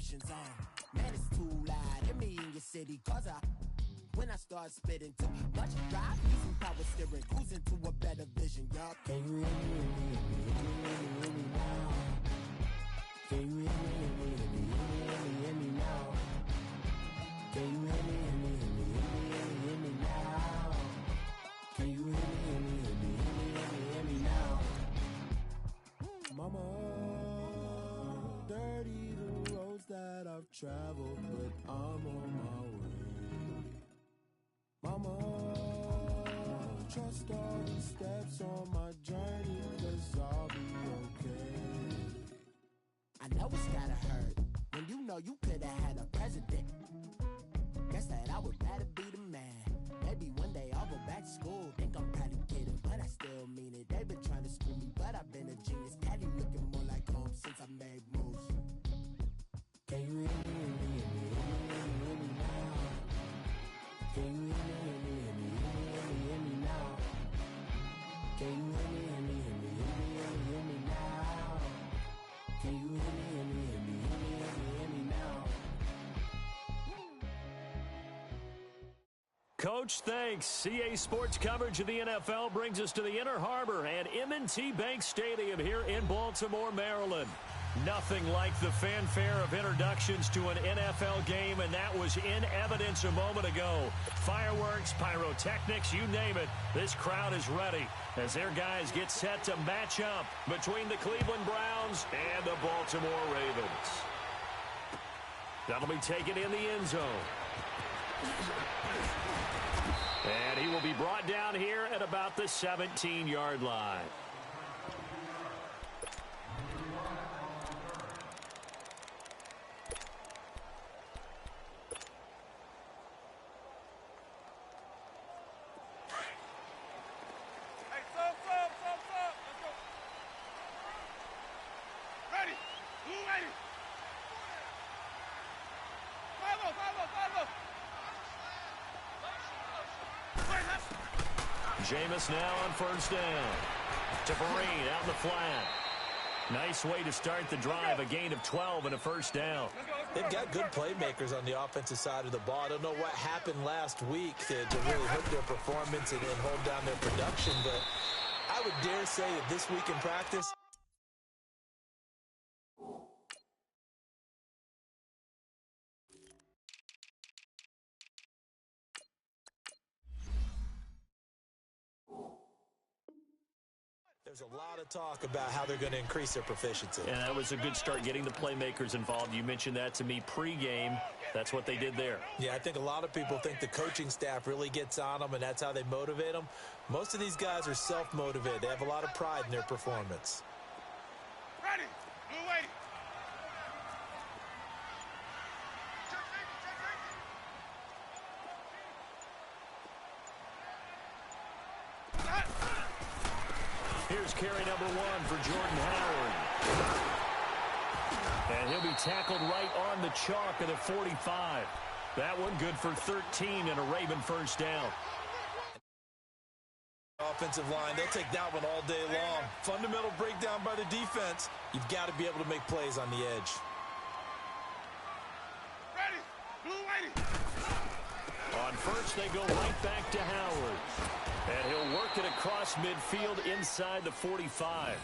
vibrations on. Man, it's too loud in me in your city, cause when I start spitting too much drive, using power steering, cruising to a better vision, y'all. Can you hear me now? Can you hear me now? Can you hear me now? Can you hear me now? Mama, dirty the roads that I've traveled, but I'm on my way. Mama, trust all the steps on my journey, 'cause I'll be okay. I know it's gotta hurt when you know you could've had a president. Guess that I would rather be the man. Maybe one day I'll go back to school. Think I'm probably kidding, but I still mean it. They've been trying to screw me, but I've been a genius. Caddy looking more like home since I made moves. Can you hear me now? Can you hear me now? Can you hear me now? Can you hear me now? Coach, thanks. CA Sports coverage of the NFL brings us to the Inner Harbor at M&T Bank Stadium here in Baltimore, Maryland. Nothing like the fanfare of introductions to an NFL game, and that was in evidence a moment ago. Fireworks, pyrotechnics, you name it. This crowd is ready as their guys get set to match up between the Cleveland Browns and the Baltimore Ravens. That'll be taken in the end zone. And he will be brought down here at about the 17-yard line. Jameis now on first down. To Vereen out in the flat. Nice way to start the drive. A gain of 12 and a first down. They've got good playmakers on the offensive side of the ball. I don't know what happened last week to really hurt their performance and hold down their production, but I would dare say that this week in practice, there's a lot of talk about how they're going to increase their proficiency. And that was a good start getting the playmakers involved. You mentioned that to me pregame. That's what they did there. Yeah, I think a lot of people think the coaching staff really gets on them, and that's how they motivate them. Most of these guys are self-motivated. They have a lot of pride in their performance. Ready. Blue waiting. Here's carry number 1 for Jordan Howard. And he'll be tackled right on the chalk of the 45. That one good for 13 and a Raven first down. Offensive line, they'll take that one all day long. Fundamental breakdown by the defense. You've got to be able to make plays on the edge. Ready. Blue waiting. On first, they go right back to Howard. And he'll work it across midfield inside the 45.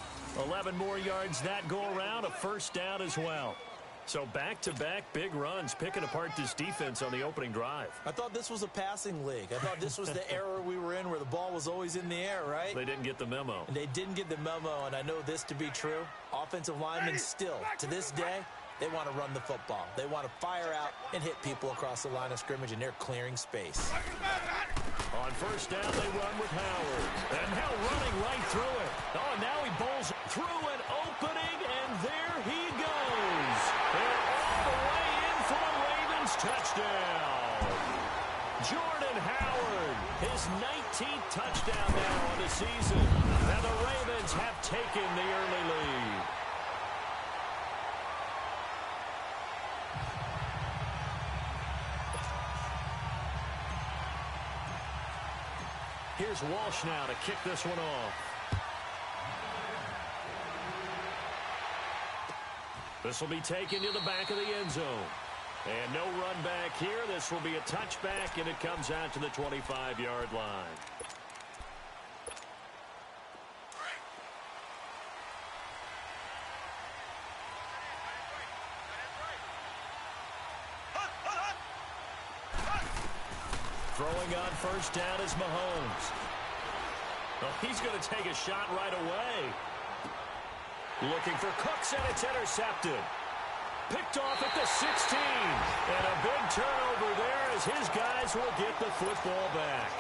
11 more yards that go around, a first down as well. So back-to-back big runs, picking apart this defense on the opening drive. I thought this was a passing league. I thought this was the era we were in where the ball was always in the air, right? They didn't get the memo. And they didn't get the memo, and I know this to be true. Offensive linemen still, to this day, they want to run the football. They want to fire out and hit people across the line of scrimmage, and they're clearing space. On first down, they run with Howard. And Hill running right through it. Oh, and now he bowls through an opening, and there he goes. And all the way in for a Ravens touchdown. Jordan Howard, his 19th touchdown now on the season. And the Ravens have taken the early lead. Here's Walsh now to kick this one off. This will be taken to the back of the end zone. And no run back here. This will be a touchback, and it comes out to the 25-yard line. Throwing on first down is Mahomes. Oh, he's going to take a shot right away. Looking for Cooks, and it's intercepted. Picked off at the 16. And a big turnover there as his guys will get the football back.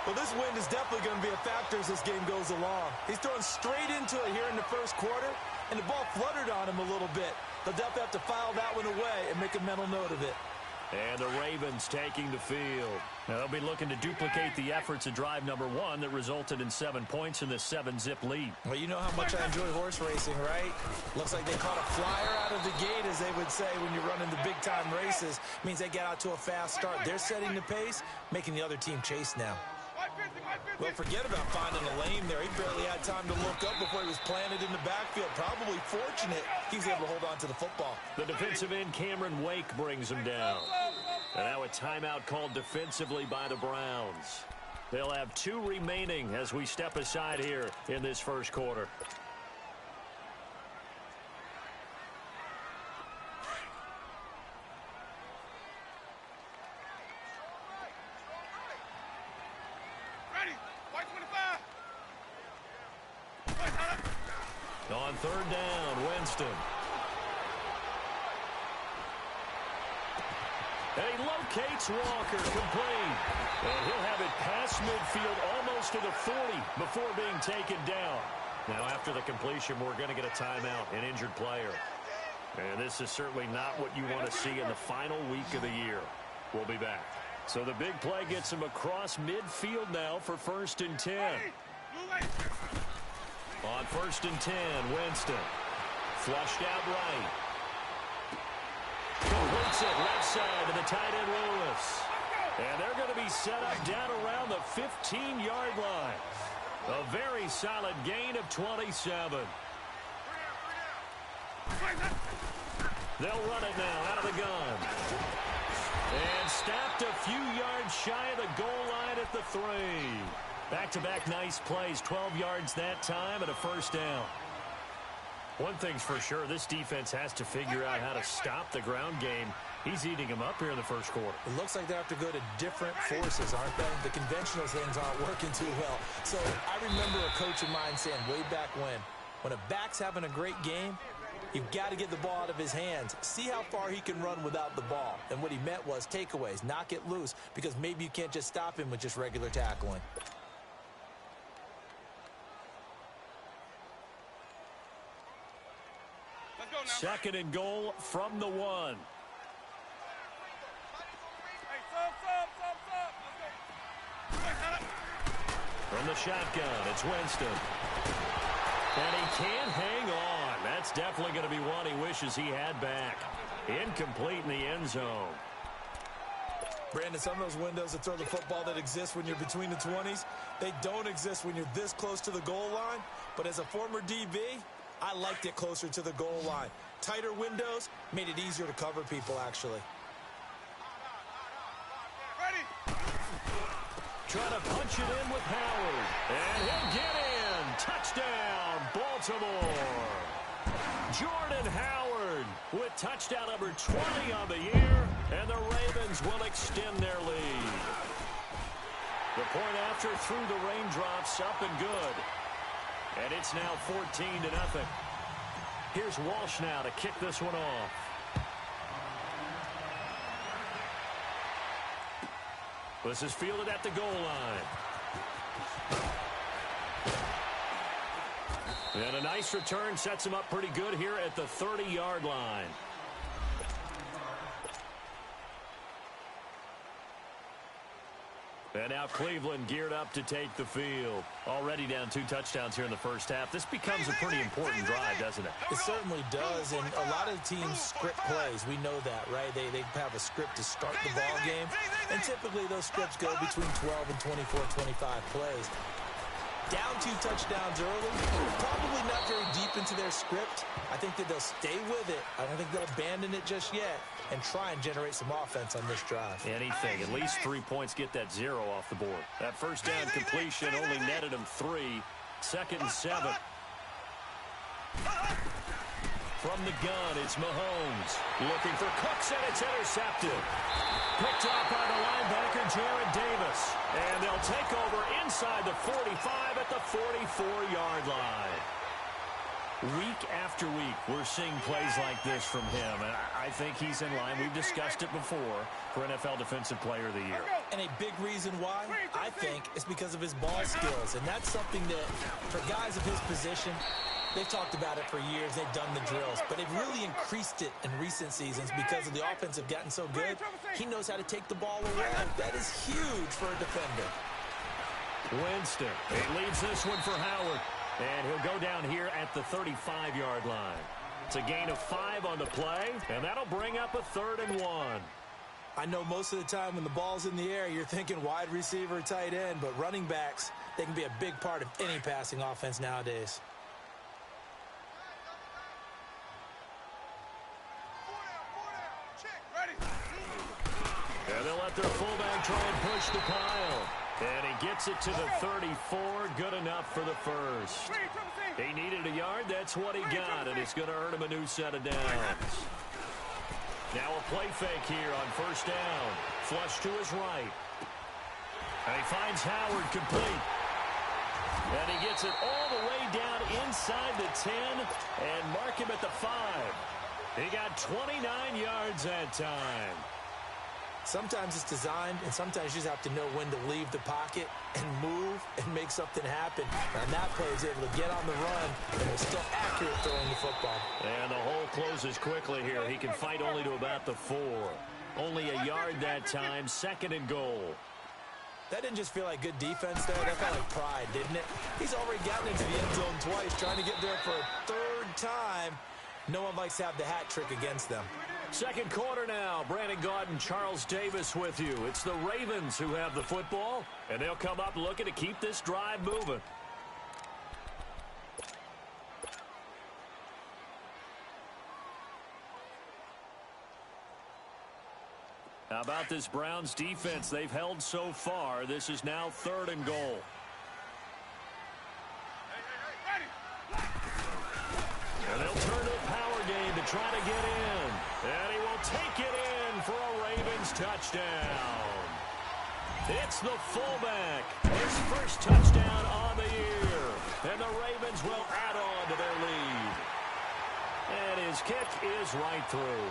Well, this wind is definitely going to be a factor as this game goes along. He's throwing straight into it here in the first quarter, and the ball fluttered on him a little bit. They'll definitely have to file that one away and make a mental note of it. And the Ravens taking the field. Now they'll be looking to duplicate the efforts of drive number 1 that resulted in 7 points in this 7-zip lead. Well, you know how much I enjoy horse racing, right? Looks like they caught a flyer out of the gate, as they would say when you're running the big-time races. Means they get out to a fast start. They're setting the pace, making the other team chase now. Well, forget about finding a lane there. He barely had time to look up before he was planted in the backfield. Probably fortunate he was able to hold on to the football. The defensive end, Cameron Wake, brings him down. And now a timeout called defensively by the Browns. They'll have 2 remaining as we step aside here in this first quarter. On third down, Winston. And he locates Walker, complete. And he'll have it past midfield almost to the 40 before being taken down. Now, after the completion, we're going to get a timeout, an injured player. And this is certainly not what you want to see in the final week of the year. We'll be back. So the big play gets him across midfield now for 1st and 10. On 1st and 10, Winston. Flushed out right. Completes it left side to the tight end, Lewis. And they're going to be set up down around the 15-yard line. A very solid gain of 27. They'll run it now out of the gun. And stopped a few yards shy of the goal line at the 3. Back-to-back nice plays, 12 yards that time and a first down. One thing's for sure, this defense has to figure out how to stop the ground game. He's eating them up here in the first quarter. It looks like they have to go to different forces, aren't they? The conventional things aren't working too well. So I remember a coach of mine saying way back when a back's having a great game, you've got to get the ball out of his hands. See how far he can run without the ball. And what he meant was takeaways, knock it loose, because maybe you can't just stop him with just regular tackling. Second and goal from the 1. From the shotgun, it's Winston. And he can't hang on. That's definitely going to be one he wishes he had back. Incomplete in the end zone. Brandon, some of those windows to throw the football that exist when you're between the 20s, they don't exist when you're this close to the goal line. But as a former DB, I liked it closer to the goal line. Tighter windows made it easier to cover people, actually. Ready? Trying to punch it in with Howard. And he'll get in. Touchdown, Baltimore. Jordan Howard with touchdown number 20 on the year. And the Ravens will extend their lead. The point after through the raindrops, up and good. And it's now 14-0. Here's Walsh now to kick this one off. This is fielded at the goal line. And a nice return sets him up pretty good here at the 30-yard line. And now Cleveland geared up to take the field. Already down 2 touchdowns here in the first half. This becomes a pretty important drive, doesn't it? It certainly does, and a lot of teams script plays. We know that, right? They have a script to start the ball game, and typically those scripts go between 12 and 24, 25 plays. Down 2 touchdowns early, probably not very deep into their script. I think that they'll stay with it. I don't think they'll abandon it just yet and try and generate some offense on this drive. Anything. At least 3 points, get that 0 off the board. That first down completion only netted him 3. 2nd and 7. From the gun, it's Mahomes. Looking for Cooks, and it's intercepted. Picked off by the linebacker, Jared Davis. And they'll take over inside the 45 at the 44-yard line. Week after week, we're seeing plays like this from him. And I think he's in line. We've discussed it before for NFL Defensive Player of the Year. And a big reason why, I think, is because of his ball skills. And that's something that, for guys of his position, they've talked about it for years. They've done the drills. But they've really increased it in recent seasons because of the offense have gotten so good. He knows how to take the ball away. That is huge for a defender. Winston. He leaves this one for Howard. And he'll go down here at the 35-yard line. It's a gain of 5 on the play, and that'll bring up a 3rd and 1. I know most of the time when the ball's in the air, you're thinking wide receiver, tight end, but running backs, they can be a big part of any passing offense nowadays. And they'll let their fullback try and push the pile. And he gets it to the 34. Good enough for the first. He needed a yard. That's what he got. And it's going to earn him a new set of downs. Now a play fake here on first down. Flush to his right. And he finds Howard complete. And he gets it all the way down inside the 10 and mark him at the 5. He got 29 yards that time. Sometimes it's designed, and sometimes you just have to know when to leave the pocket and move and make something happen. And that play is able to get on the run, and was still accurate throwing the football. And the hole closes quickly here. He can fight only to about the 4. Only a yard that time, 2nd and goal. That didn't just feel like good defense there. That felt like pride, didn't it? He's already gotten into the end zone twice, trying to get there for a 3rd time. No one likes to have the hat trick against them. 2nd quarter now. Brandon Gaudin, Charles Davis with you. It's the Ravens who have the football, and they'll come up looking to keep this drive moving. How about this Browns defense? They've held so far. This is now 3rd and goal. And they'll turn to a power game to try to get in. And he will take it in for a Ravens touchdown. It's the fullback. His first touchdown on the year. And the Ravens will add on to their lead. And his kick is right through.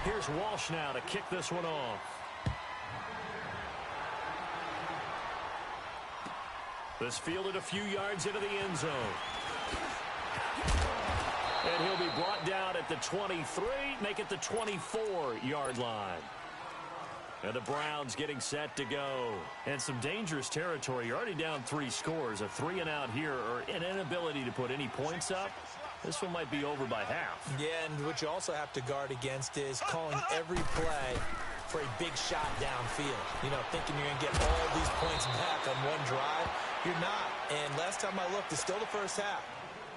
Here's Walsh now to kick this one off. This fielded a few yards into the end zone. And he'll be brought down at the 23, make it the 24-yard line. And the Browns getting set to go. And some dangerous territory. You're already down 3 scores. A 3-and-out here, or an inability to put any points up. This one might be over by half. Yeah, and what you also have to guard against is calling every play for a big shot downfield. You know, thinking you're going to get all these points back on one drive. You're not. And last time I looked, it's still the first half.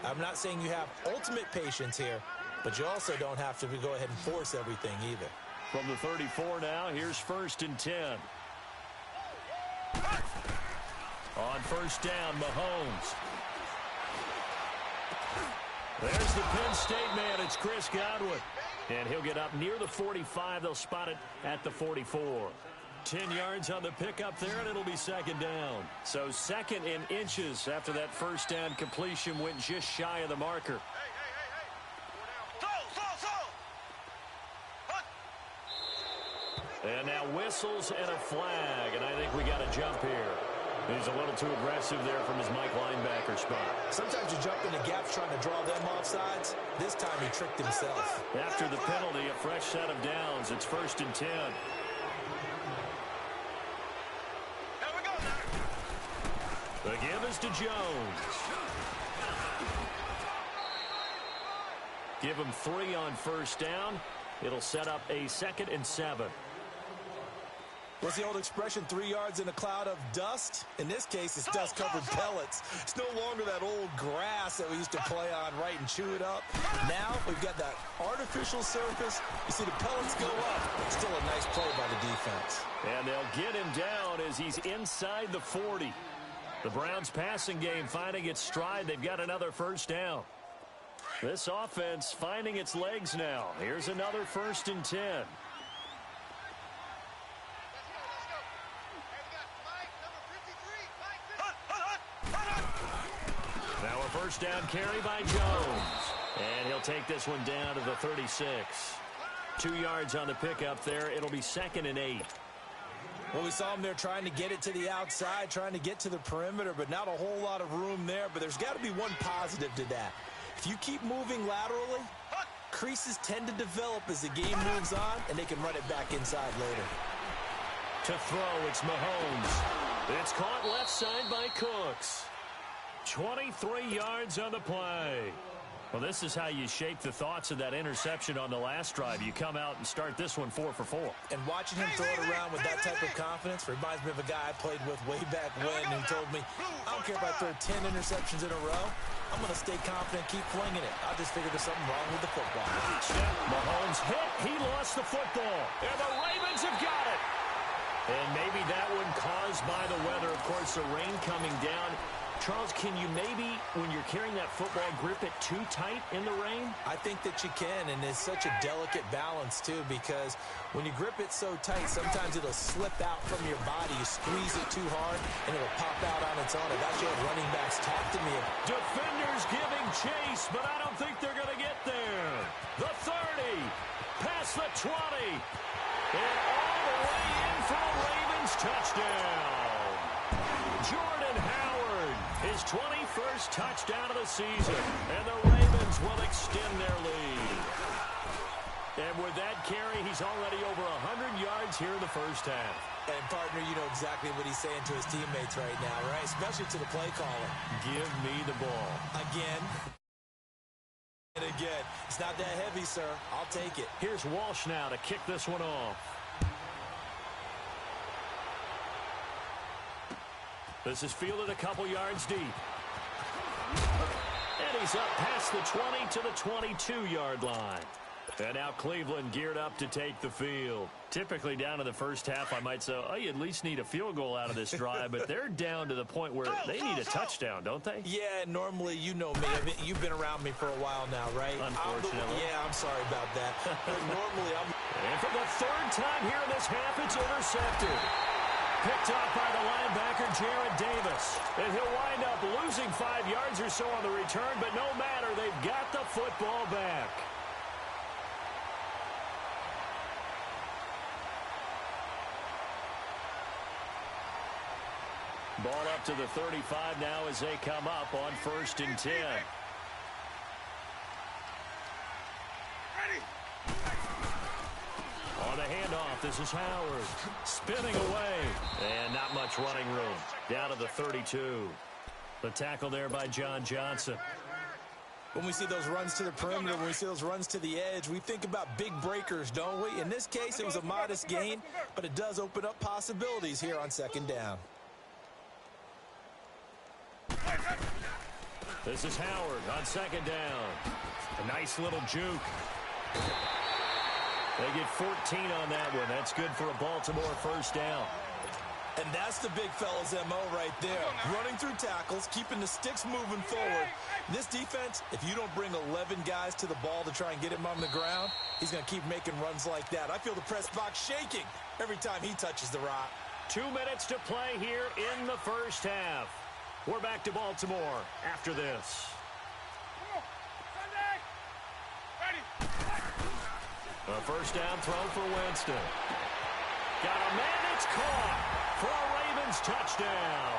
I'm not saying you have ultimate patience here, but you also don't have to go ahead and force everything either. From the 34 now, here's 1st and 10. On first down, Mahomes. There's the Penn State man. It's Chris Godwin. And he'll get up near the 45. They'll spot it at the 44. 10 yards on the pickup there, and it'll be 2nd down. So 2nd in inches after that first down completion went just shy of the marker. And now whistles and a flag, and I think we got a jump here. He's a little too aggressive there from his Mike linebacker spot. Sometimes you jump into gaps trying to draw them off sides. This time he tricked himself. After the penalty, a fresh set of downs. It's 1st and 10. The give is to Jones. Give him 3 on first down. It'll set up a 2nd and 7. What's the old expression, 3 yards in a cloud of dust? In this case, it's dust-covered pellets. It's no longer that old grass that we used to play on, right, and chew it up. Now we've got that artificial surface. You see the pellets go up. Still a nice play by the defense. And they'll get him down as he's inside the 40. The Browns' passing game finding its stride. They've got another first down. This offense finding its legs now. Here's another 1st and 10. Now a first down carry by Jones. And he'll take this one down to the 36. 2 yards on the pickup there. It'll be 2nd and 8. Well, we saw him there trying to get it to the outside, trying to get to the perimeter, but not a whole lot of room there. But there's got to be one positive to that. If you keep moving laterally, creases tend to develop as the game moves on, and they can run it back inside later. To throw, it's Mahomes. It's caught left side by Cooks. 23 yards on the play. Well, this is how you shake the thoughts of that interception on the last drive. You come out and start this one 4 for 4. And watching him throw it around with that type of confidence reminds me of a guy I played with way back when who told me, I don't care if I throw 10 interceptions in a row. I'm going to stay confident, keep flinging it. I just figured there's something wrong with the football. Mahomes hit. He lost the football. And the Ravens have got it. And maybe that one caused by the weather. Of course, the rain coming down. Charles, can you maybe, when you're carrying that football, grip it too tight in the rain? I think that you can, and it's such a delicate balance, too, because when you grip it so tight, sometimes it'll slip out from your body. You squeeze it too hard, and it'll pop out on its own. I've actually had running backs talk to me. Defenders giving chase, but I don't think they're going to get there. The 30, past the 20, and all the way in for a Ravens touchdown. Jordan Howard, his 21st touchdown of the season, and the Ravens will extend their lead. And with that carry, he's already over 100 yards here in the first half. And, partner, you know exactly what he's saying to his teammates right now, right? Especially to the play caller. Give me the ball. Again. And again. It's not that heavy, sir. I'll take it. Here's Walsh now to kick this one off. This is fielded a couple yards deep. And he's up past the 20 to the 22-yard line. And now Cleveland geared up to take the field. Typically down to the first half, I might say, oh, you at least need a field goal out of this drive. But they're down to the point where they need a touchdown, don't they? Yeah, normally, you know me. I mean, you've been around me for a while now, right? Unfortunately. I'm sorry about that. Normally, And for the 3rd time here in this half, it's intercepted. Picked off by the linebacker, Jared Davis. And he'll wind up losing 5 yards or so on the return, but no matter, they've got the football back. Ball up to the 35 now as they come up on 1st and 10. On the handoff, this is Howard. Spinning away. And not much running room. Down to the 32. The tackle there by John Johnson. when we see those runs to the perimeter, when we see those runs to the edge, we think about big breakers, don't we? In this case, it was a modest gain, but it does open up possibilities here on 2nd down. This is Howard on 2nd down. A nice little juke. They get 14 on that one. That's good for a Baltimore 1st down. And that's the big fella's MO right there. Running through tackles, keeping the sticks moving forward. This defense, if you don't bring 11 guys to the ball to try and get him on the ground, he's going to keep making runs like that. I feel the press box shaking every time he touches the rock. 2 minutes to play here in the 1st half. We're back to Baltimore after this. A 1st down throw for Winston. Got a man, it's caught for a Ravens touchdown.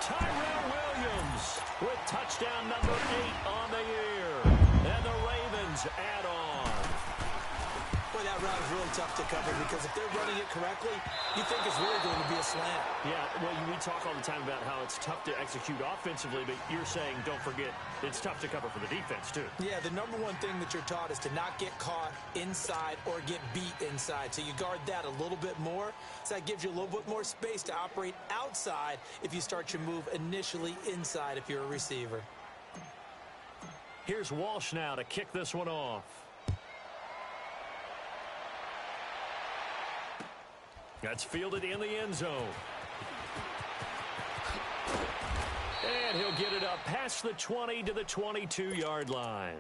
Tyrell Williams with touchdown number 8 on the year. And the Ravens add on. Well, Boy, that route is really tough to cover because if they're running it correctly, you think it's really going to be a slant. Yeah, well, we talk all the time about how it's tough to execute offensively, but you're saying, don't forget, it's tough to cover for the defense, too. Yeah, the number one thing that you're taught is to not get caught inside or get beat inside. So you guard that a little bit more. So that gives you a little bit more space to operate outside if you start your move initially inside if you're a receiver. Here's Walsh now to kick this one off. That's fielded in the end zone. And he'll get it up past the 20 to the 22-yard line.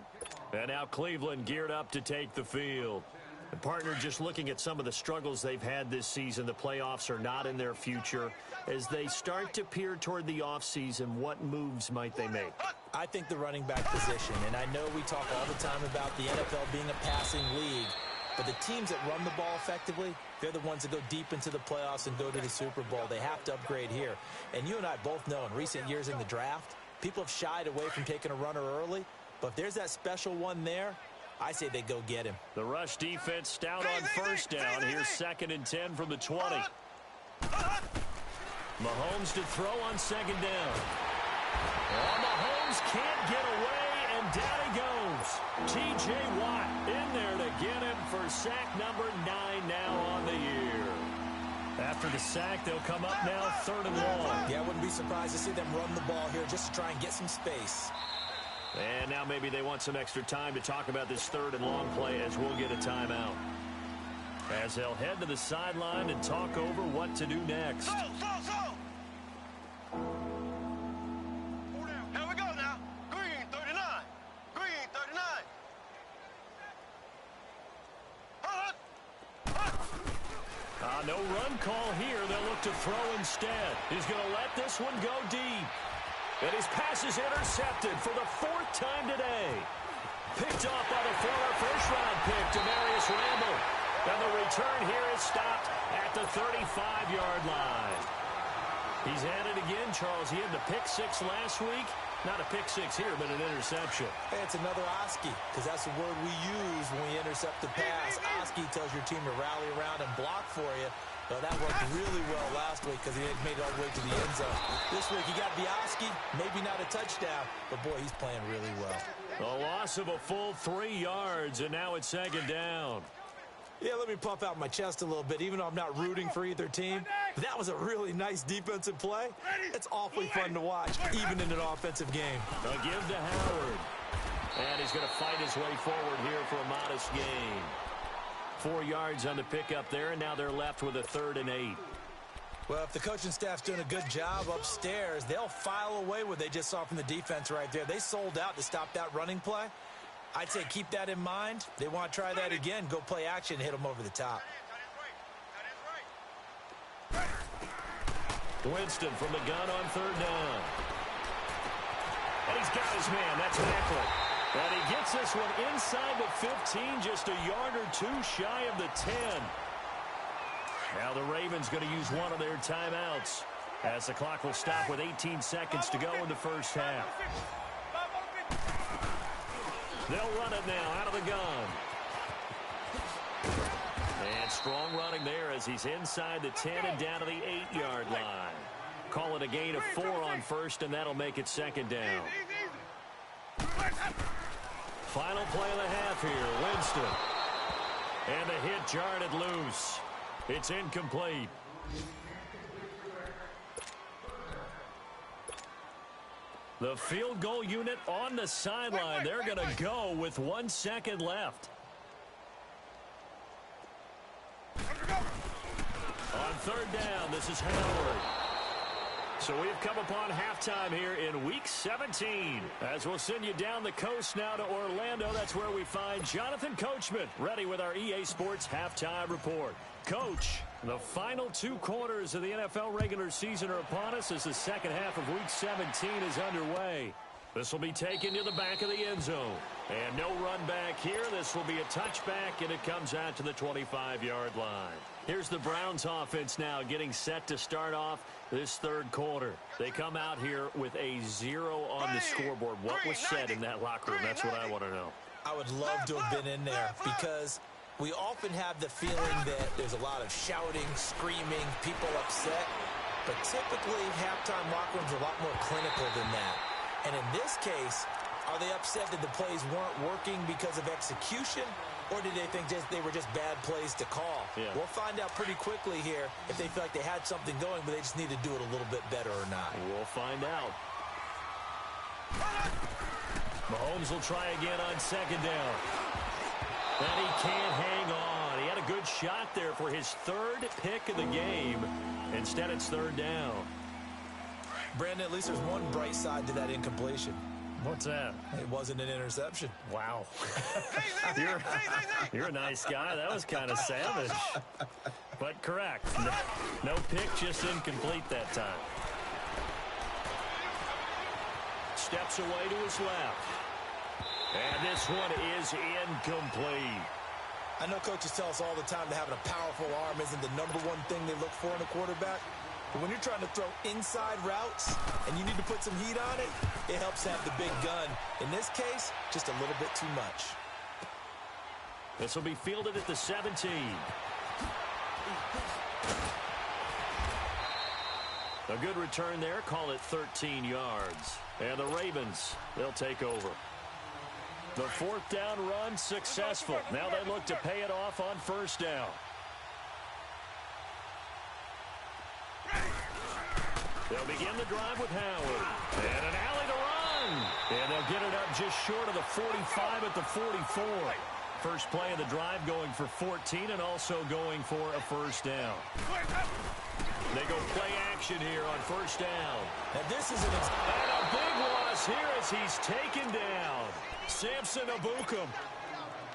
And now Cleveland geared up to take the field. The partner, just looking at some of the struggles they've had this season, the playoffs are not in their future. As they start to peer toward the offseason, what moves might they make? I think the running back position, and I know we talk all the time about the NFL being a passing league, but the teams that run the ball effectively, they're the ones that go deep into the playoffs and go to the Super Bowl. They have to upgrade here. And you and I both know in recent years in the draft, people have shied away from taking a runner early, but if there's that special one there, I say they go get him. The rush defense stout on first down. Here's 2nd and 10 from the 20. Mahomes to throw on 2nd down. Oh, Mahomes can't get away, and down he goes. T.J. Watt in there to get him for sack number 9 now on the year. After the sack, they'll come up now 3rd and long. Yeah, I wouldn't be surprised to see them run the ball here just to try and get some space. And now maybe they want some extra time to talk about this 3rd and long play as we'll get a timeout. As they'll head to the sideline and talk over what to do next. Here we go now. Green 39. Green 39. No run call here. They'll look to throw instead. He's going to let this one go deep. And his pass is intercepted for the 4th time today. Picked off by the former first-round pick, Demarius Randall. And the return here is stopped at the 35-yard line. He's at it again, Charles. He had the pick 6 last week. Not a pick 6 here, but an interception. Hey, it's another Oski, because that's the word we use when we intercept the pass. Oski tells your team to rally around and block for you. Well, that worked really well last week because he made it all the way to the end zone. This week he got Oski, maybe not a touchdown, but boy, he's playing really well. A loss of a full 3 yards, and now it's 2nd down. Yeah, let me puff out my chest a little bit, even though I'm not rooting for either team. That was a really nice defensive play. It's awfully fun to watch, even in an offensive game. A give to Howard. And he's going to fight his way forward here for a modest gain. 4 yards on the pickup there, and now they're left with a 3rd and 8. Well, if the coaching staff's doing a good job upstairs, they'll file away what they just saw from the defense right there. They sold out to stop that running play. I'd say keep that in mind. They want to try that again, go play action, hit them over the top. Winston from the gun on 3rd down. And he's got his man. That's Macklin. And he gets this one inside the 15, just a yard or 2 shy of the 10. Now the Ravens going to use one of their timeouts as the clock will stop with 18 seconds to go in the first half. They'll run it now out of the gun. And strong running there as he's inside the 10 and down to the 8-yard line. Call it a gain of 4 on first, and that'll make it 2nd down. Final play of the half here, Winston. And the hit jarred it loose. It's incomplete. The field goal unit on the sideline. They're going to go with 1 second left. On 3rd down, this is Howard. So we've come upon halftime here in Week 17. As we'll send you down the coast now to Orlando. That's where we find Jonathan Coachman ready with our EA Sports Halftime Report. Coach, the final 2 quarters of the NFL regular season are upon us as the second half of Week 17 is underway. This will be taken to the back of the end zone. And no run back here. This will be a touchback, and it comes out to the 25-yard line. Here's the Browns offense now getting set to start off this 3rd quarter. They come out here with a 0 on the scoreboard. What was said in that locker room? That's what I want to know. I would love to have been in there because We often have the feeling that there's a lot of shouting, screaming, people upset. But typically, halftime locker rooms are a lot more clinical than that. And in this case, are they upset that the plays weren't working because of execution? Or did they think they were just bad plays to call? Yeah. We'll find out pretty quickly here if they feel like they had something going, but they just need to do it a little bit better or not. We'll find out. Mahomes will try again on second down. And he can't hang on. He had a good shot there for his third pick of the game. Instead, it's third down. Brandon, at least there's one bright side to that incompletion. What's that? It wasn't an interception. Wow. You're a nice guy. That was kind of savage. But correct. No pick, just incomplete that time. Steps away to his left. And this one is incomplete. I know coaches tell us all the time that having a powerful arm isn't the number one thing they look for in a quarterback. But when you're trying to throw inside routes and you need to put some heat on it, it helps have the big gun. In this case, just a little bit too much. This will be fielded at the 17. A good return there. Call it 13 yards. And the Ravens, they'll take over. The fourth down run successful. Now they look to pay it off on first down. They'll begin the drive with Howard. And an alley to run. And they'll get it up just short of the 45 at the 44. First play of the drive going for 14 and also going for a first down. They go play action here on first down. Now this is And a big loss here as he's taken down. Samson Abukum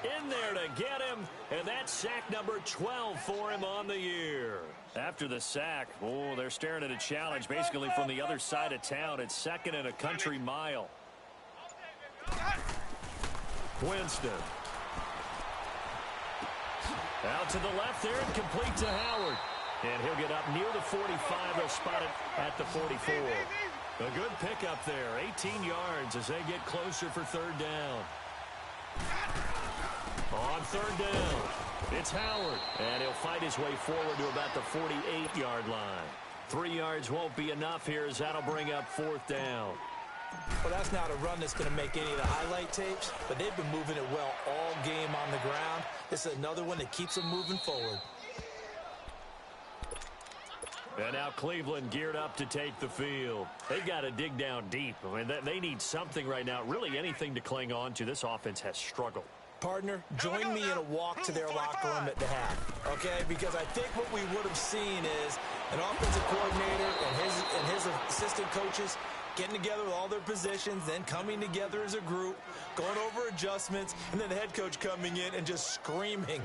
in there to get him, and that's sack number 12 for him on the year. After the sack, they're staring at a challenge basically from the other side of town. It's second and a country mile. Winston. Out to the left there and complete to Howard. And he'll get up near the 45. They'll spot it at the 44. A good pickup there. 18 yards as they get closer for third down. On third down, it's Howard. And he'll fight his way forward to about the 48-yard line. 3 yards won't be enough here as that'll bring up fourth down. Well, that's not a run that's going to make any of the highlight tapes, but they've been moving it well all game on the ground. This is another one that keeps them moving forward. And now Cleveland geared up to take the field. They've got to dig down deep. I mean, they need something right now, really anything to cling on to. This offense has struggled. Partner, join me in a walk to their locker room at the half, okay? Because I think what we would have seen is an offensive coordinator and his assistant coaches getting together with all their positions, then coming together as a group, going over adjustments, and then the head coach coming in and just screaming,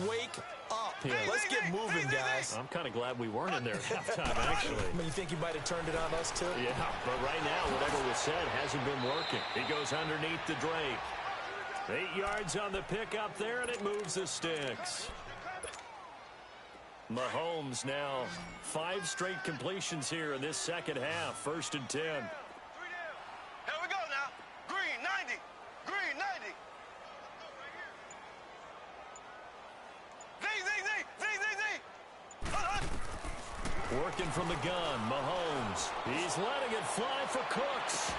wake up. Yeah. Let's get moving, guys. I'm kind of glad we weren't in there at halftime, actually. I mean, you think he might have turned it on us, too? Yeah, but right now, whatever was said hasn't been working. He goes underneath the drape. 8 yards on the pickup there, and it moves the sticks. Mahomes now 5 straight completions here in this second half. First and 10. Here we go now. Green 90. Green 90. Z. Working from the gun, Mahomes. He's letting it fly for Cooks.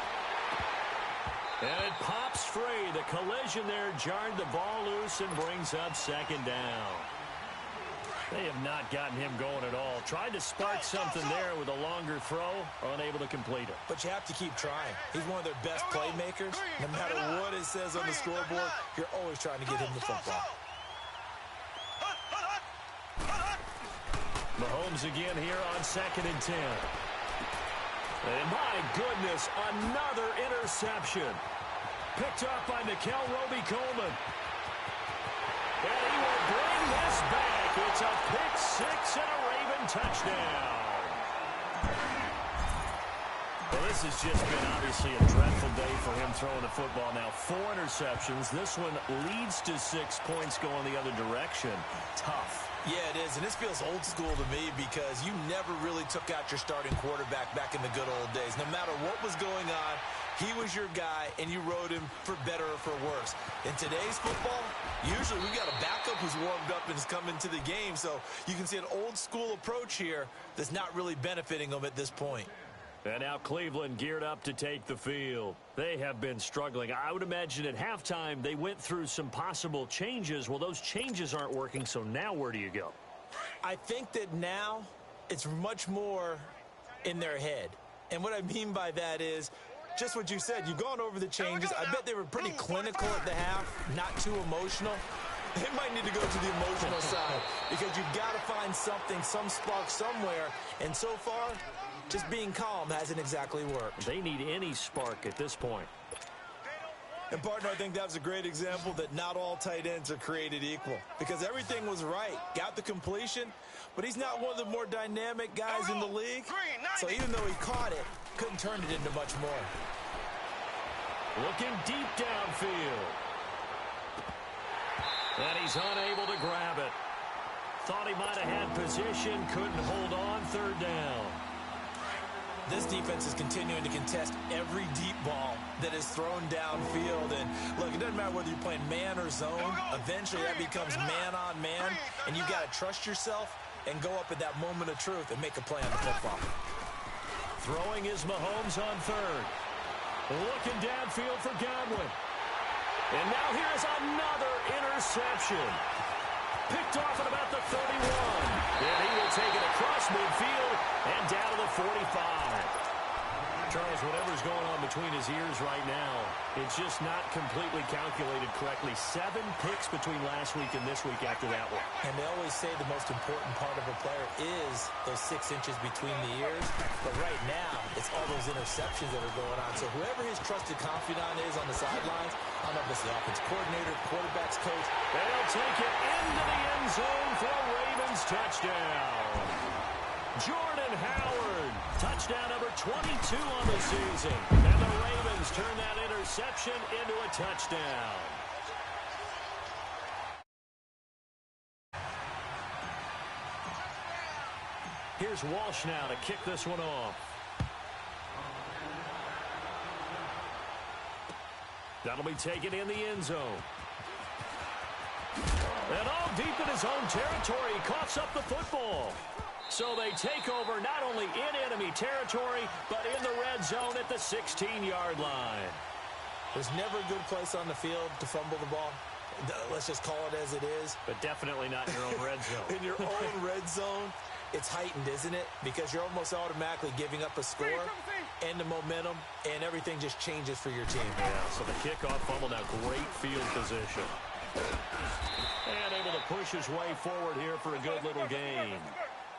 And it pops free. The collision there jarred the ball loose and brings up second down. They have not gotten him going at all. Tried to spark something there with a longer throw, unable to complete it. But you have to keep trying. He's one of their best playmakers. No matter what it says on the scoreboard, you're always trying to get him the football. Mahomes again here on second and 10. And my goodness, another interception. Picked up by Nickel Roby-Coleman. And he will bring this back. It's a pick six and a Raven touchdown. Well, this has just been obviously a dreadful day for him throwing the football. Now 4 interceptions. This one leads to 6 points going the other direction. Tough. Yeah, it is, and this feels old school to me because you never really took out your starting quarterback back in the good old days. No matter what was going on, He was your guy, and you rode him for better or for worse. In today's football, usually we got a backup who's warmed up and is coming to the game, so you can see an old-school approach here that's not really benefiting them at this point. And now Cleveland geared up to take the field. They have been struggling. I would imagine at halftime they went through some possible changes. Well, those changes aren't working, so now where do you go? I think that now it's much more in their head. And what I mean by that is just what you said. You've gone over the changes. I bet they were pretty clinical at the half, not too emotional. They might need to go to the emotional side because you've got to find something, some spark somewhere. And so far, just being calm hasn't exactly worked. They need any spark at this point. And, partner, I think that was a great example that not all tight ends are created equal because everything was right. Got the completion, but he's not one of the more dynamic guys in the league. So even though he caught it, couldn't turn it into much more. Looking deep downfield. And he's unable to grab it. Thought he might have had position, couldn't hold on, third down. This defense is continuing to contest every deep ball that is thrown downfield. And, look, it doesn't matter whether you're playing man or zone. Eventually, that becomes man-on-man, and you've got to trust yourself and go up at that moment of truth and make a play on the football. Throwing is Mahomes on third. Looking downfield for Godwin. And now here's another interception. Picked off at about the 31. And he will take it across midfield and down to the 45. Charles, whatever's going on between his ears right now, it's just not completely calculated correctly. 7 picks between last week and this week after that one. And they always say the most important part of a player is those 6 inches between the ears. But right now, it's all those interceptions that are going on. So whoever his trusted confidant is on the sidelines, I don't know if it's the offense coordinator, quarterback's coach. They'll take it into the end zone for a Ravens touchdown. Jordan Howard, touchdown number 22 on the season. And the Ravens turn that interception into a touchdown. Here's Walsh now to kick this one off. That'll be taken in the end zone. And all deep in his own territory, he coughs up the football. So they take over not only in enemy territory, but in the red zone at the 16-yard line. There's never a good place on the field to fumble the ball. Let's just call it as it is. But definitely not in your own red zone. In your own red zone, it's heightened, isn't it? Because you're almost automatically giving up a score and the momentum, and everything just changes for your team. Yeah, so the kickoff fumble now, great field position. And able to push his way forward here for a good little gain.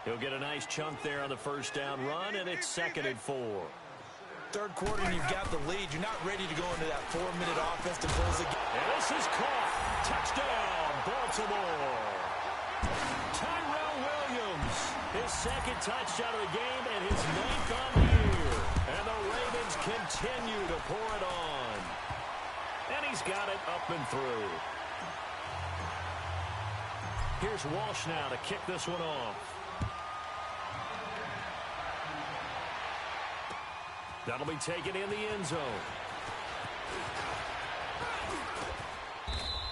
He'll get a nice chunk there on the first down run, and it's 2nd and 4. Third quarter, and you've got the lead. You're not ready to go into that 4-minute offense to close the game. And this is caught. Touchdown, Baltimore. Tyrell Williams, his 2nd touchdown of the game, and his 9th on the year. And the Ravens continue to pour it on. And he's got it up and through. Here's Walsh now to kick this one off. That'll be taken in the end zone.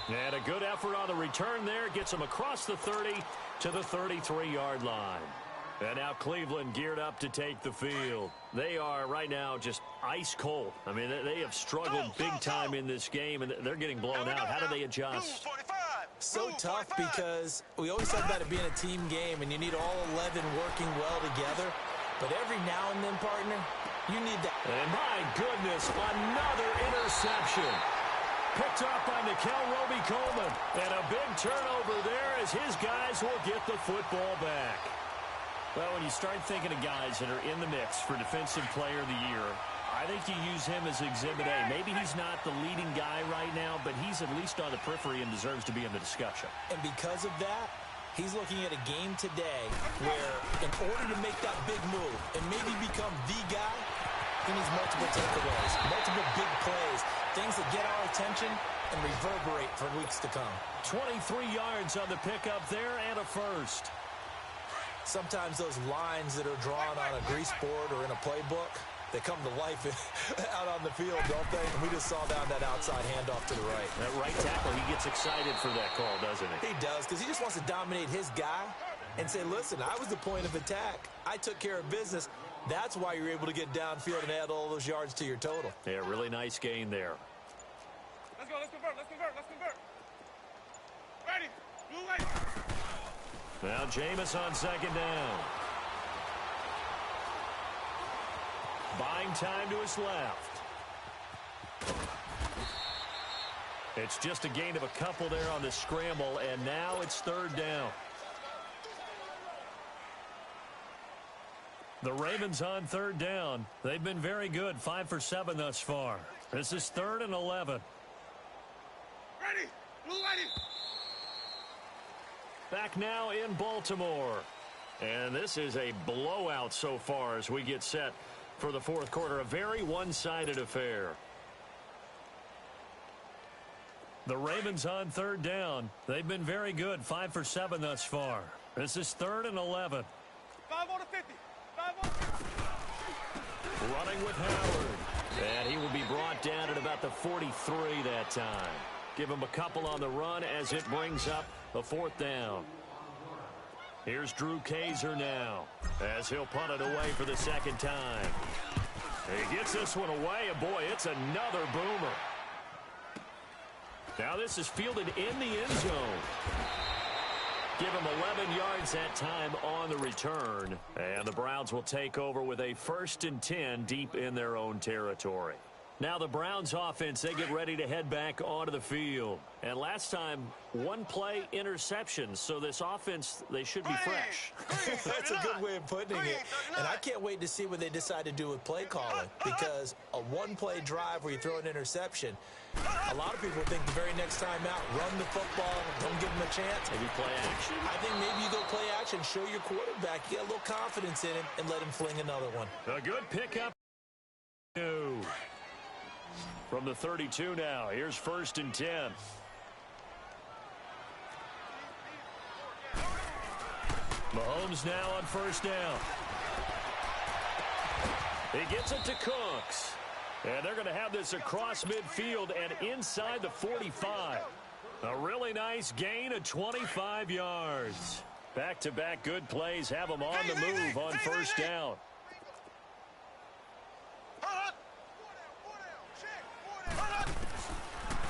And a good effort on the return there. Gets him across the 30 to the 33-yard line. And now Cleveland geared up to take the field. They are right now just ice cold. I mean, they have struggled big time in this game, and they're getting blown out. How do they adjust? So tough because we always talk about it being a team game, and you need all 11 working well together. But every now and then, partner, you need that. And my goodness, another interception. Picked off by Nickel Roby-Coleman. And a big turnover there as his guys will get the football back. Well, when you start thinking of guys that are in the mix for Defensive Player of the Year, I think you use him as Exhibit A. Maybe he's not the leading guy right now, but he's at least on the periphery and deserves to be in the discussion. And because of that, he's looking at a game today where in order to make that big move and maybe become the guy, he needs multiple takeaways, multiple big plays, things that get our attention and reverberate for weeks to come. 23 yards on the pickup there and a first. Sometimes those lines that are drawn on a grease board or in a playbook, they come to life out on the field, don't they? And we just saw that on that outside handoff to the right. That right tackle, he gets excited for that call, doesn't he? He does, because he just wants to dominate his guy and say, listen, I was the point of attack. I took care of business. That's why you're able to get downfield and add all those yards to your total. Yeah, really nice gain there. Let's go, let's convert, let's convert, let's convert. Ready, blue light. Now Jameis on second down. Buying time to his left. It's just a gain of a couple there on the scramble, and now it's third down. The Ravens on third down. They've been very good, 5 for 7 thus far. This is 3rd and 11. Ready, blue lighting. Back now in Baltimore. And this is a blowout so far as we get set for the fourth quarter. A very one-sided affair. The Ravens on third down. They've been very good, 5 for 7 thus far. This is 3rd and 11. 5 on the 50. 5 on the 50. Running with Howard. And he will be brought down at about the 43 that time. Give him a couple on the run as it brings up a 4th down. Here's Drew Kaiser now as he'll punt it away for the second time. He gets this one away, and boy, it's another boomer. Now this is fielded in the end zone. Give him 11 yards that time on the return. And the Browns will take over with a 1st and 10 deep in their own territory. Now the Browns offense, they get ready to head back onto the field. And last time, 1-play interception. So this offense, they should be fresh. That's a good way of putting it. And I can't wait to see what they decide to do with play calling. Because a 1-play drive where you throw an interception, a lot of people think the very next time out, run the football, don't give them a chance. Maybe play action. I think maybe you go play action, show your quarterback, get a little confidence in him, and let him fling another one. A good pickup. From the 32 now, here's 1st and 10. Mahomes now on 1st down. He gets it to Cooks. And they're going to have this across midfield and inside the 45. A really nice gain of 25 yards. Back-to-back good plays have them on the move on 1st down.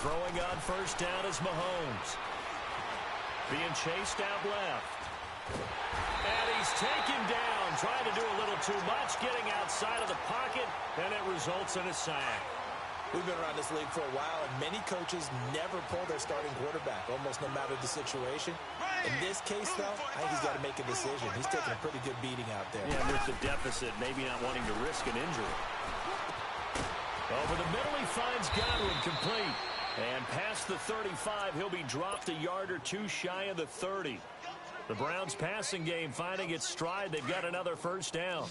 Throwing on 1st down is Mahomes. Being chased out left. And he's taken down, trying to do a little too much, getting outside of the pocket, and it results in a sack. We've been around this league for a while, and many coaches never pull their starting quarterback, almost no matter the situation. In this case, though, I think he's got to make a decision. He's taking a pretty good beating out there. Yeah, with the deficit, maybe not wanting to risk an injury. Over the middle, he finds Godwin complete. And past the 35, he'll be dropped a yard or two shy of the 30. The Browns passing game finding its stride. They've got another 1st down.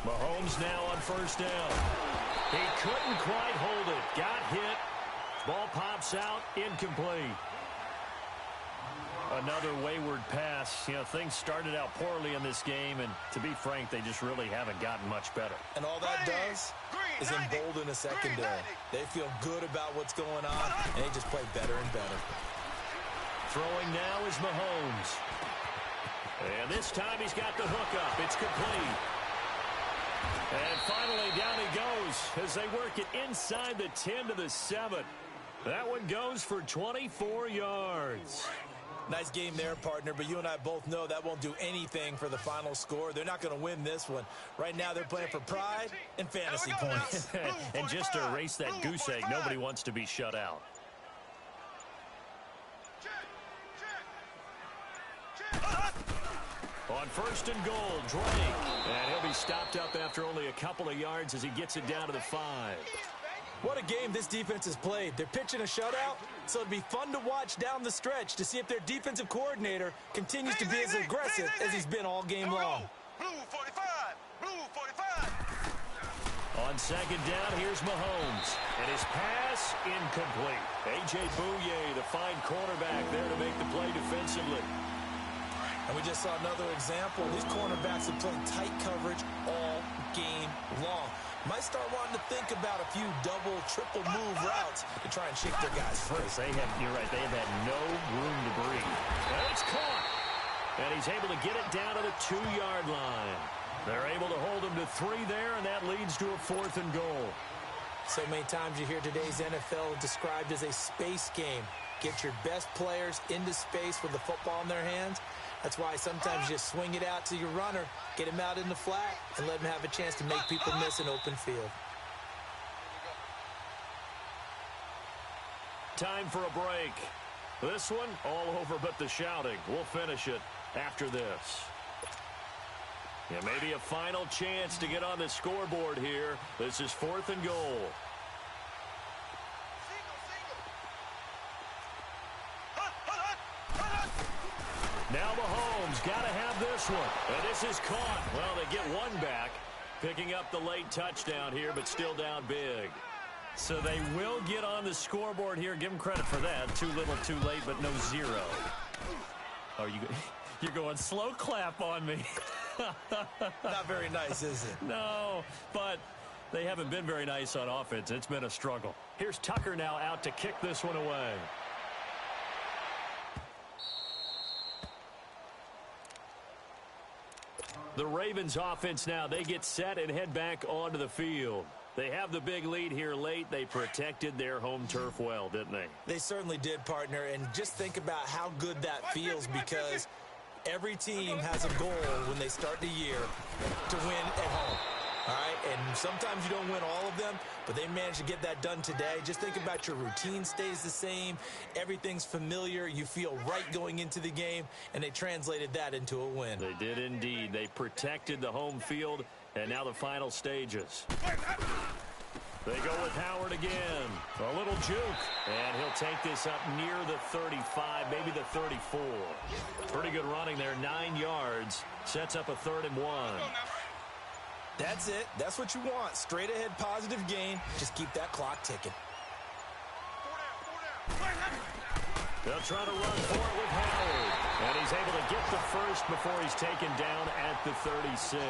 Mahomes now on 1st down. He couldn't quite hold it. Got hit. Ball pops out. Incomplete. Another wayward pass. You know, things started out poorly in this game, and to be frank, they just really haven't gotten much better. And all that does is embolden a secondary. They feel good about what's going on, and they just play better and better. Throwing now is Mahomes. And this time he's got the hook up. It's complete. And finally down he goes as they work it inside the 10 to the 7. That one goes for 24 yards. Nice game there, partner, but you and I both know that won't do anything for the final score. They're not going to win this one. Right now, they're playing for pride and fantasy points. And just to erase that goose egg, nobody wants to be shut out. On 1st and goal, Drake. And he'll be stopped up after only a couple of yards as he gets it down to the 5. What a game this defense has played. They're pitching a shutout, so it'd be fun to watch down the stretch to see if their defensive coordinator continues to be as aggressive as he's been all game long. Blue 45, blue 45. On second down, here's Mahomes. And his pass incomplete. A.J. Bouye, the fine cornerback there to make the play defensively. And we just saw another example. These cornerbacks have played tight coverage all game long. Might start wanting to think about a few double, triple move routes to try and shake their guys free. You're right. They have had no room to breathe. And it's caught. And he's able to get it down to the 2-yard line. They're able to hold him to 3 there, and that leads to a 4th and goal. So many times you hear today's NFL described as a space game. Get your best players into space with the football in their hands. That's why sometimes you just swing it out to your runner, get him out in the flat, and let him have a chance to make people miss an open field. Time for a break. This one, all over but the shouting. We'll finish it after this. Yeah, maybe a final chance to get on the scoreboard here. This is 4th and goal. Now Mahomes got to have this one. And this is caught. Well, they get one back, picking up the late touchdown here, but still down big. So they will get on the scoreboard here. Give them credit for that. Too little, too late, but no 0. Oh, you're going slow clap on me. Not very nice, is it? No, but they haven't been very nice on offense. It's been a struggle. Here's Tucker now out to kick this one away. The Ravens offense now, they get set and head back onto the field. They have the big lead here late. They protected their home turf well, didn't they? They certainly did, partner. And just think about how good that feels, because every team has a goal when they start the year to win at home. All right, and sometimes you don't win all of them, but they managed to get that done today. Just think about your routine stays the same. Everything's familiar. You feel right going into the game, and they translated that into a win. They did indeed. They protected the home field, and now the final stages. They go with Howard again. A little juke, and he'll take this up near the 35, maybe the 34. Pretty good running there, 9 yards. Sets up a 3rd and 1. That's it. That's what you want. Straight ahead positive gain. Just keep that clock ticking. They'll try to run for it with Howard. And he's able to get the first before he's taken down at the 36.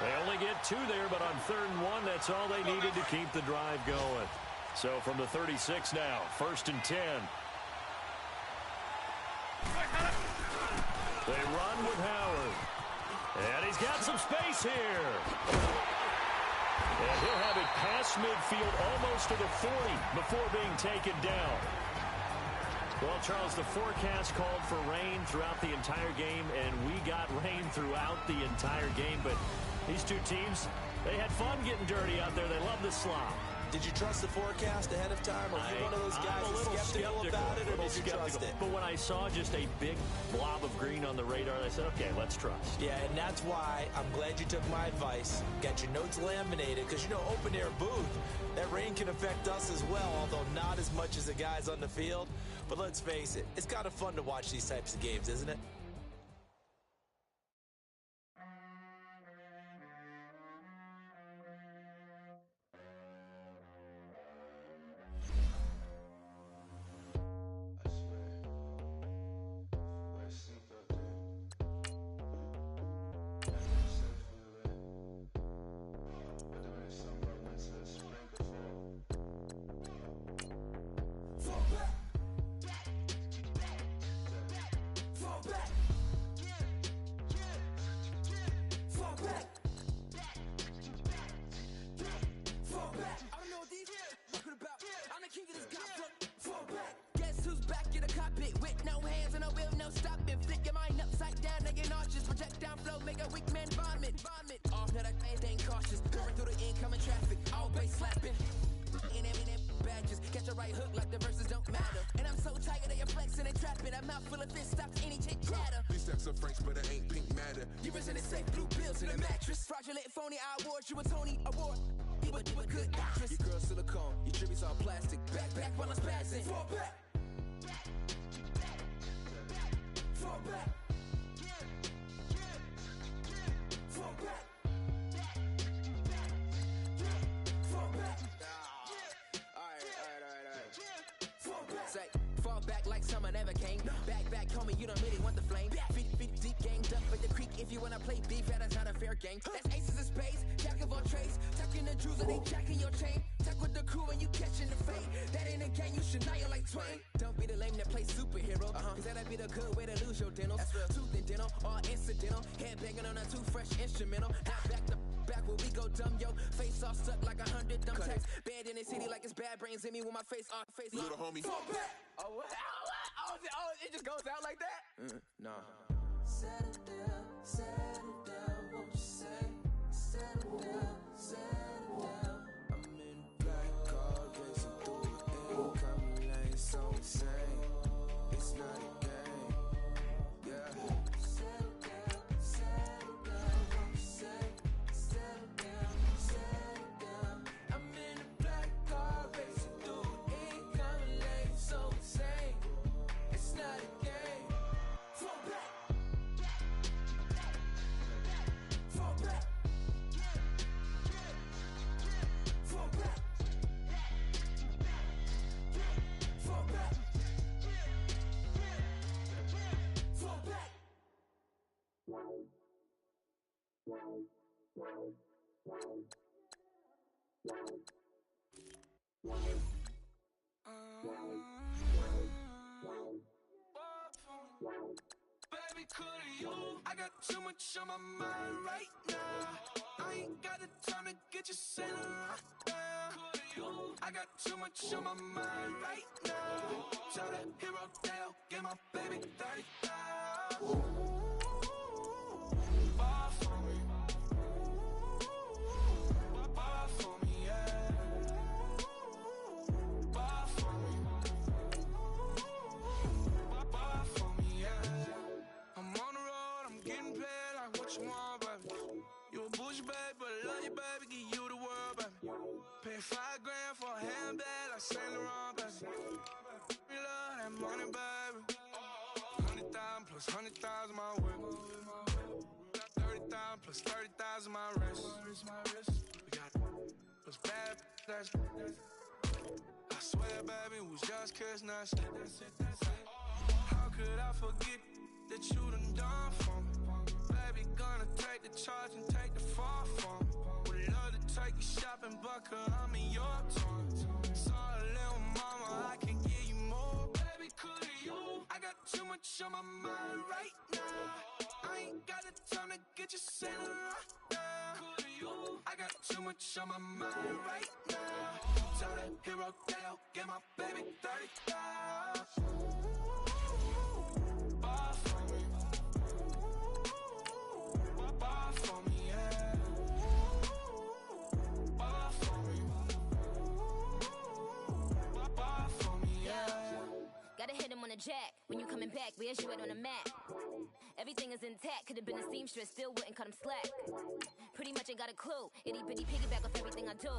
They only get 2 there, but on 3rd and 1, that's all they needed to keep the drive going. So from the 36 now, 1st and 10. They run with Howard. And he's got some space here. And he'll have it past midfield almost to the 40 before being taken down. Well, Charles, the forecast called for rain throughout the entire game, and we got rain throughout the entire game. But these two teams, they had fun getting dirty out there. They love the slop. Did you trust the forecast ahead of time? Or are you one of those guys that's skeptical about it, or did you trust it? But when I saw just a big blob of green on the radar, I said, okay, let's trust. Yeah, and that's why I'm glad you took my advice. Got your notes laminated, because, you know, open air booth, that rain can affect us as well, although not as much as the guys on the field. But let's face it, it's kind of fun to watch these types of games, isn't it? you don't really want the flame. 50 deep ganged up at the creek. If you wanna play beef, that's not a fair game. That's aces of spades, jack of all trades. Tucking the jewels and they jacking your chain. Tuck with the crew and you catching the fade. That ain't a game, you should know you like Twain. Don't be the lame that plays superhero. Cause that'd be the good way to lose your dentals. That's real. Tooth and dental, all incidental. Head banging on a too fresh instrumental. Now back to back where we go dumb, yo. Face all stuck like 100 dumb tacks. Bad in the city like it's bad brains in me with my face off. Little homie. Oh, what? Oh, it just goes out like that? Nah. Settle down, won't you say? Settle down. I'm in black car, racing through the incoming lane, so insane. It's not a game, yeah. Settle down, won't you say? Settle down. I'm in a black car, racing through the incoming lane, so insane. It's not a game. Fall back. Baby, could you? I got too much on my mind right now. I ain't got the time to get you sitting right now. Could you? I got too much on my mind right now. Tell that hero Dale, get my baby 30,000. Bar for me. Bar for me, yeah. Bar for me. Bar for me, yeah. I'm on the road, I'm getting paid like what you want, baby. You a bougie, baby, but I love you, baby, give you the world, baby. Pay $5 grand for a handbag like Saint Laurent, baby. We love that money, baby. 100,000 plus 100,000 my whip. 30,000 plus 30,000 my wrist. We got those bad, that's I swear, baby, it was just kissing us. How could I forget that you done for me? Baby, gonna take the charge and take the fall for me. Would love to take you shopping, but I'm in your town. Sorry, little mama, I can give you more. Baby, could you? I got too much on my mind right now. I ain't got the time to get you sitting right now. Could you? I got too much on my mind right now. Tell that hero Dale, get my baby 30,000. Bar for me. Bar for me, yeah. Bar for me. Bar for me, yeah. Gotta hit him on the jack. When you coming back, where's you at on the map? Everything is intact. Could've been a seamstress, still wouldn't cut him slack. Pretty much ain't got a clue. Itty bitty piggyback off everything I do.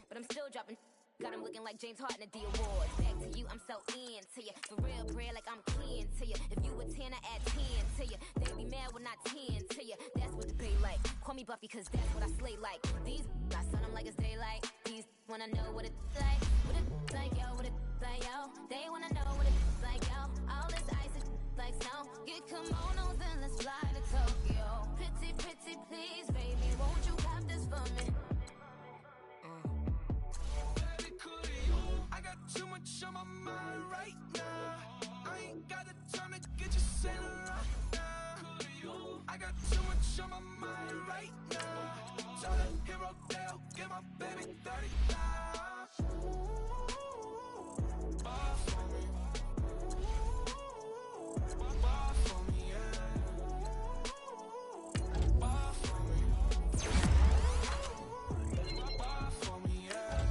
But I'm still dropping. Got him looking like James Harden at the awards. Back to you, I'm so into you. For real, prayer like I'm keen to you. If you a 10, I add 10 to you. They be mad when I 10 to you. That's what the bay like. Call me Buffy, cause that's what I slay like. These I sun them like it's daylight. These wanna know what it's like. What it's like, yo, what it's like, yo. They wanna know what it's like, yo. All this ice is like snow. Get kimonos and let's fly to Tokyo. Pretty, pretty, please, baby, won't you have this for me? I got too much on my mind right now. I ain't got the time to get you sitting right now. I got too much on my mind right now. Tell that hero Dale, get my baby 30,000. Bar for me. Bar for me, yeah. Bar for me. Bar for me, yeah.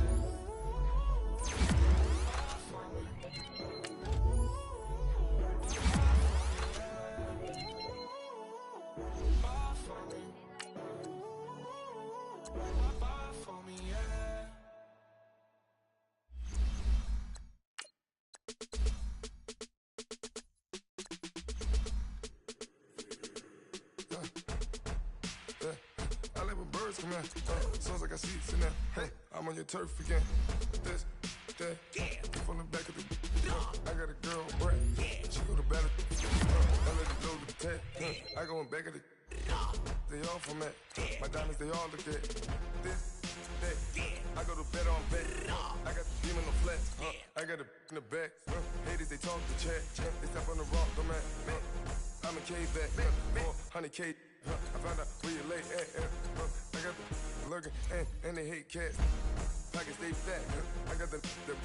I like when birds come in. Sounds like I see seats in there. Hey, I'm on your turf again. This, that, from the back of the. I got a girl, Brett. She go to better. I go in back of the. They all from it. My diamonds, they all look at this. I go to bed on bed. I got the beam in the flat. I got it in the back. Haters, they talk the chat. They step on the rock, don't man. I'm a cave back. 400K. I found out where you lay at. I got the lurking and they hate cats. Pockets, they fat. I got the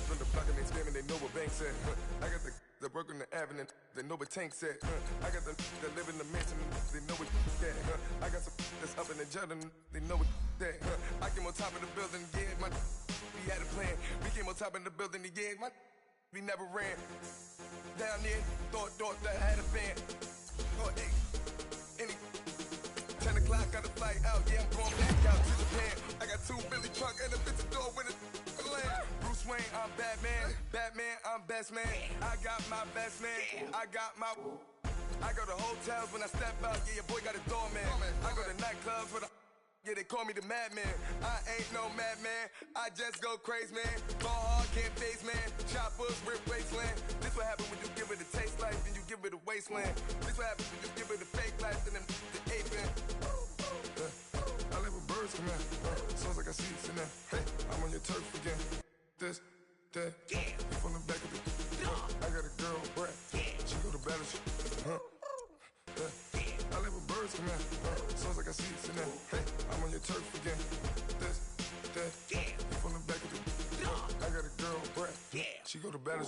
from the block and they screaming, they know what banks at. I got the work on the avenue, they know what tanks at. I got the live in the mansion, they know what that. I got some that's up in the jet and they know what that. I came on top of the building, yeah, we had a plan. We came on top of the building, yeah, we never ran. Down there, thought that I had a fan. Thought, hey, any 10 o'clock, got a flight out, yeah, I'm going back out to Japan. I got 2 Billy truck and a bitch door with a land. Bruce Wayne, I'm Batman. Batman, I'm best man. I got my best man. I got my. I go to hotels when I step out. Yeah, your boy got a doorman. I go to nightclubs with a. Yeah, they call me the madman. I ain't no madman. I just go crazy, man. Ball hard, can't face, man. Choppers, rip wasteland. This what happen when you give it a taste life, then you give it a wasteland. This what happen when you give it a fake life, and then the ape man. I live with birds come in. Sounds like I see it in there. Hey, I'm on your turf again. This, that, you from the back of the. I got a girl, Brett. She go to battle. I live with birds come in. Sounds like I see it in there. Hey, I'm on your turf again. This, that, you from the back of the. I got a girl, Brett. She go to battle.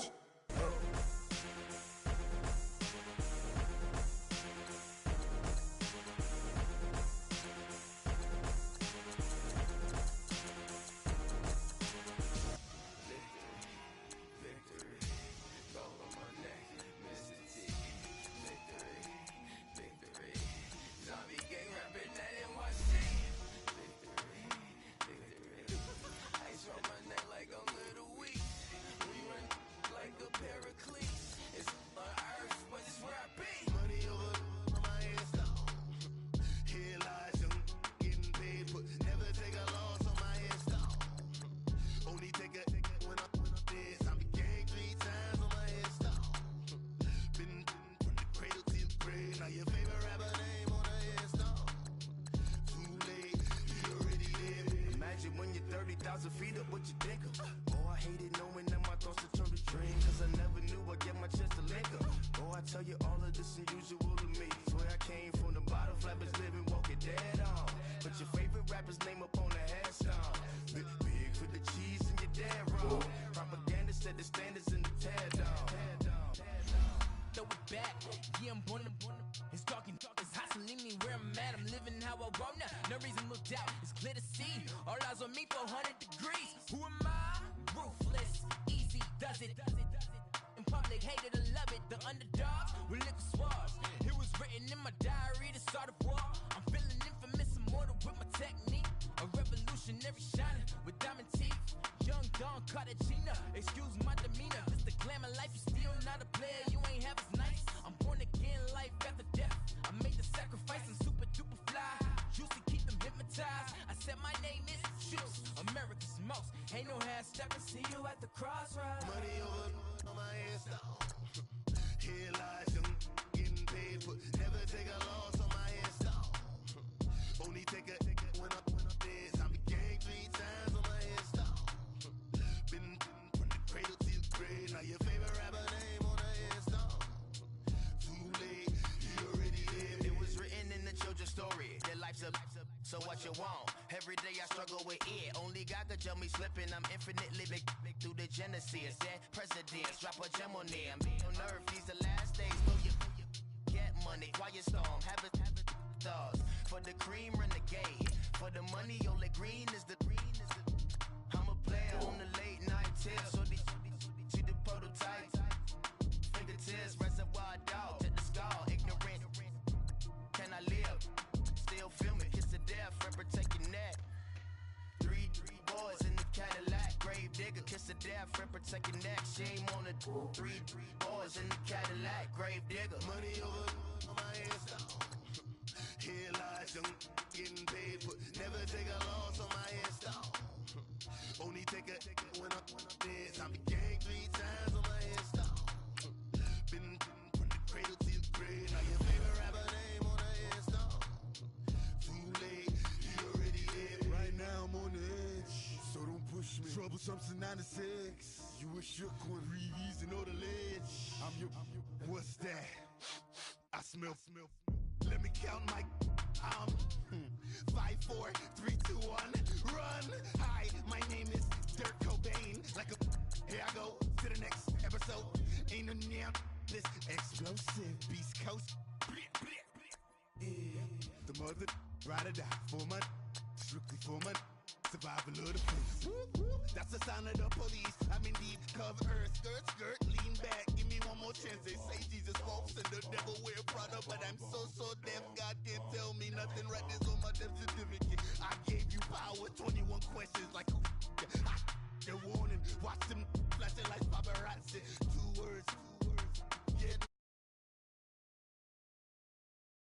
So what you want? Every day I struggle with it. Only God could tell me slipping. I'm infinitely big through the genesis. That presidents drop a gem on them. On earth, these the last days. So you get money. Quiet storm. Have it stars. For the cream, renegade. For the money, only green is the. I'm a player on the late night tips. So they see the prototype. Fingertips, reservoir dog. To the skull, ignorant. Can I live? Still film it, kiss the death, rep protect your neck. Three boys in the Cadillac, grave digger, kiss the death, rep protect your neck. Shame on the three boys in the Cadillac, grave digger. Money over on my headstone. Here lies young, getting paid, but never take a loss on my headstone. Only take a when I'm dead. I be gang 3 times on my headstone. Been from the cradle to the grave. Now your favorite rapper name on the Troublesome since 96. You a shook one, Reeves and all the ledge. I'm your, what's that? I smell. Let me count my, 5, 4, 3, 2, 1, run. Hi, my name is Dirk Cobain. Like a, here I go to the next episode. Ain't no damn this explosive Beast Coast. Yeah. The mother ride or die for my, strictly for my. Survival of the police. That's the sound of the police. I'm indeed cover earth, skirt, lean back. Give me one more chance. They say Jesus walks and the devil wear Prada, but I'm so deaf. God can't tell me nothing. Right, this on my death certificate. I gave you power. 21 questions like